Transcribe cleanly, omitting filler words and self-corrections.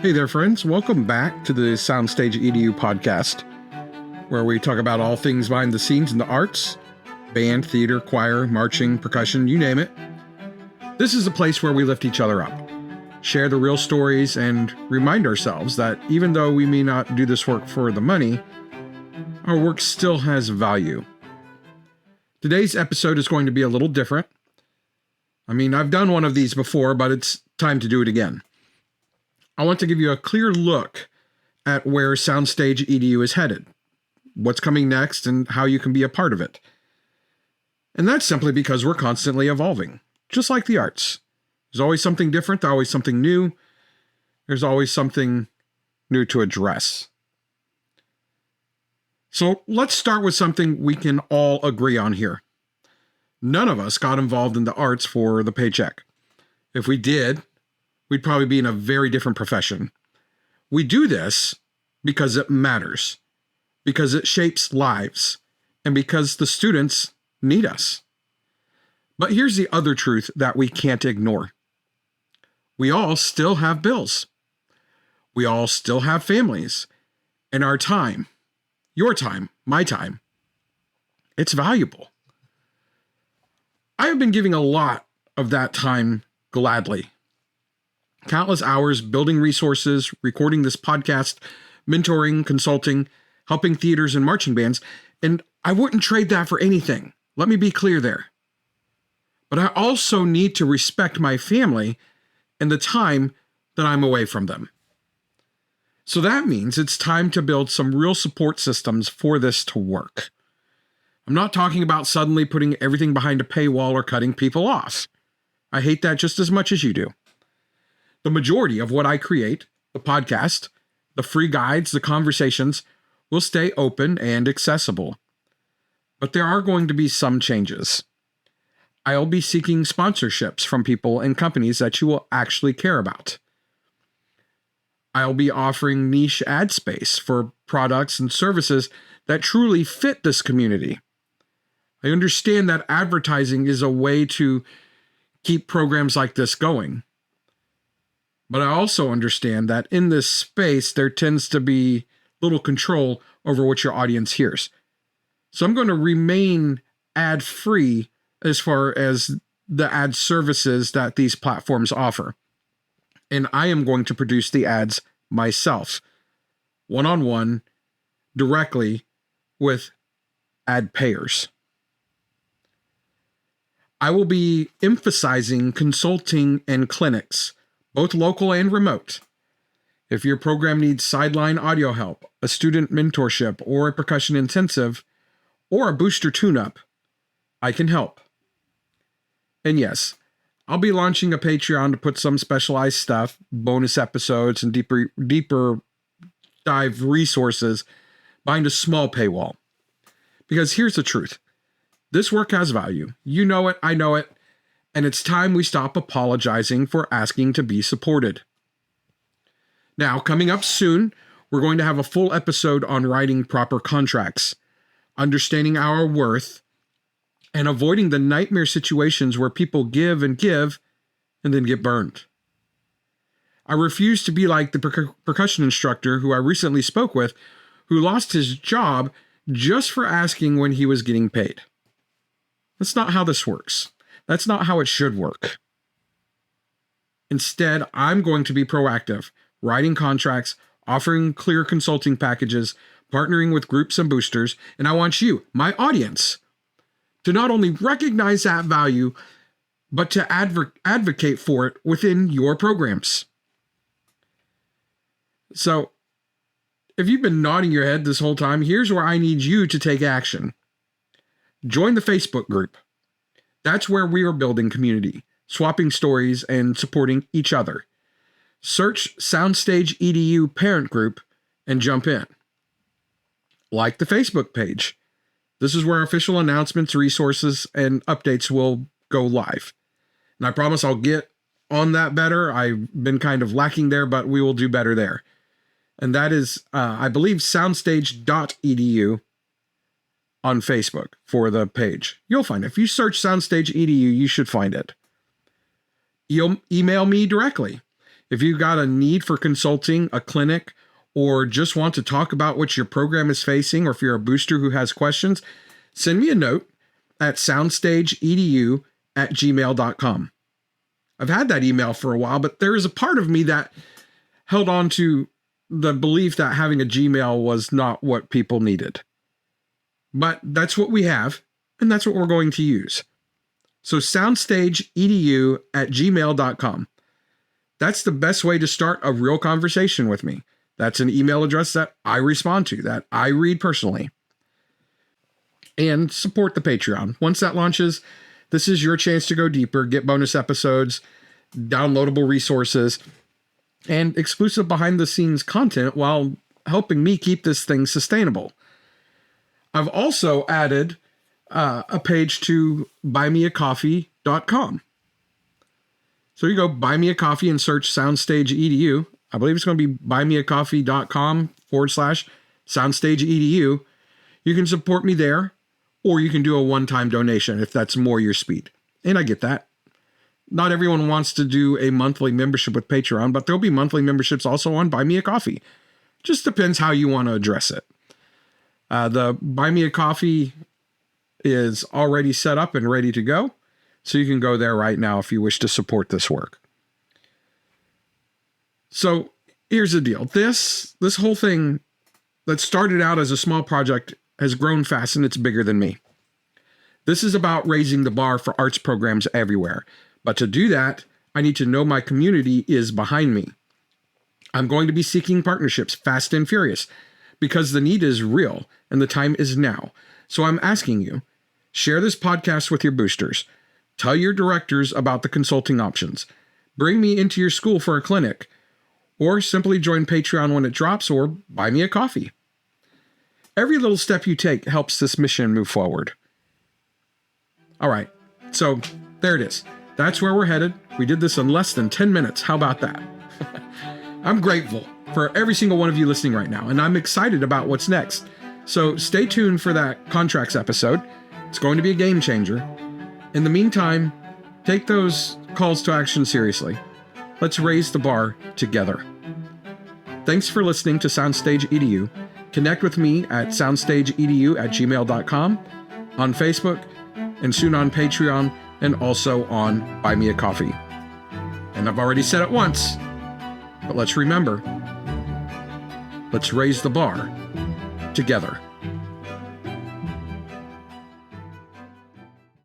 Hey there, friends. Welcome back to the SoundstageEDU podcast, where we talk about all things behind the scenes in the arts, band, theater, choir, marching, percussion, you name it. This is a place where we lift each other up, share the real stories, and remind ourselves that even though we may not do this work for the money, our work still has value. Today's episode is going to be a little different. I've done one of these before, but it's time to do it again. I want to give you a clear look at where SoundstageEDU is headed, what's coming next, and how you can be a part of it. And that's simply because we're constantly evolving, just like the arts. There's always something different, always something new. There's always something new to address. So let's start with something we can all agree on here. None of us got involved in the arts for the paycheck. If we did, we'd probably be in a very different profession. We do this because it matters, because it shapes lives, and because the students need us. But here's the other truth that we can't ignore. We all still have bills. We all still have families. And our time, your time, my time, it's valuable. I have been giving a lot of that time gladly. Countless hours building resources, recording this podcast, mentoring, consulting, helping theaters and marching bands, and I wouldn't trade that for anything. Let me be clear there. But I also need to respect my family and the time that I'm away from them. So that means it's time to build some real support systems for this to work. I'm not talking about suddenly putting everything behind a paywall or cutting people off. I hate that just as much as you do. The majority of what I create, the podcast, the free guides, the conversations, will stay open and accessible. But there are going to be some changes. I'll be seeking sponsorships from people and companies that you will actually care about. I'll be offering niche ad space for products and services that truly fit this community. I understand that advertising is a way to keep programs like this going. But I also understand that in this space, there tends to be little control over what your audience hears. So I'm going to remain ad-free as far as the ad services that these platforms offer. And I am going to produce the ads myself, one-on-one, directly with ad payers. I will be emphasizing consulting and clinics, both local and remote. If your program needs sideline audio help, a student mentorship, or a percussion intensive, or a booster tune-up, I can help. And yes, I'll be launching a Patreon to put some specialized stuff, bonus episodes, and deeper dive resources behind a small paywall. Because here's the truth. This work has value. You know it, I know it. And it's time we stop apologizing for asking to be supported. Now, coming up soon, we're going to have a full episode on writing proper contracts, understanding our worth, and avoiding the nightmare situations where people give and then get burned. I refuse to be like the percussion instructor who I recently spoke with, who lost his job just for asking when he was getting paid. That's not how this works. That's not how it should work. Instead, I'm going to be proactive, writing contracts, offering clear consulting packages, partnering with groups and boosters, and I want you, my audience, to not only recognize that value, but to advocate for it within your programs. So, if you've been nodding your head this whole time, here's where I need you to take action. Join the Facebook group. That's where we are building community, swapping stories, and supporting each other. Search SoundstageEDU Parent Group and jump in. Like the Facebook page. This is where official announcements, resources, and updates will go live. And I promise I'll get on that better. I've been kind of lacking there, but we will do better there. And that is, I believe, SoundstageEDU on Facebook for the page. You'll find it. If you search SoundstageEDU, you should find it. You'll email me directly. If you've got a need for consulting, a clinic, or just want to talk about what your program is facing, or if you're a booster who has questions, send me a note at SoundstageEDU@gmail.com. I've had that email for a while, but there is a part of me that held on to the belief that having a Gmail was not what people needed. But that's what we have, and that's what we're going to use. So SoundstageEDU@gmail.com. That's the best way to start a real conversation with me. That's an email address that I respond to, that I read personally. And support the Patreon. Once that launches, this is your chance to go deeper, get bonus episodes, downloadable resources, and exclusive behind-the-scenes content while helping me keep this thing sustainable. I've also added a page to buymeacoffee.com. So you go buy me a coffee and search SoundstageEDU. I believe it's going to be buymeacoffee.com/SoundstageEDU. You can support me there, or you can do a one-time donation if that's more your speed. And I get that. Not everyone wants to do a monthly membership with Patreon, but there'll be monthly memberships also on Buy Me a Coffee. Just depends how you want to address it. The Buy Me a Coffee is already set up and ready to go. So you can go there right now if you wish to support this work. So here's the deal. This whole thing that started out as a small project has grown fast, and it's bigger than me. This is about raising the bar for arts programs everywhere. But to do that, I need to know my community is behind me. I'm going to be seeking partnerships fast and furious because the need is real and the time is now. So I'm asking you, share this podcast with your boosters. Tell your directors about the consulting options. Bring me into your school for a clinic, or simply join Patreon when it drops, or buy me a coffee. Every little step you take helps this mission move forward. All right, so there it is. That's where we're headed. We did this in less than 10 minutes. How about that? I'm grateful for every single one of you listening right now, and I'm excited about what's next. So stay tuned for that contracts episode. It's going to be a game changer. In the meantime, take those calls to action seriously. Let's raise the bar together. Thanks for listening to SoundstageEDU. Connect with me at SoundstageEDU@gmail.com, on Facebook, and soon on Patreon, and also on Buy Me a Coffee. And I've already said it once, but let's remember, let's raise the bar together.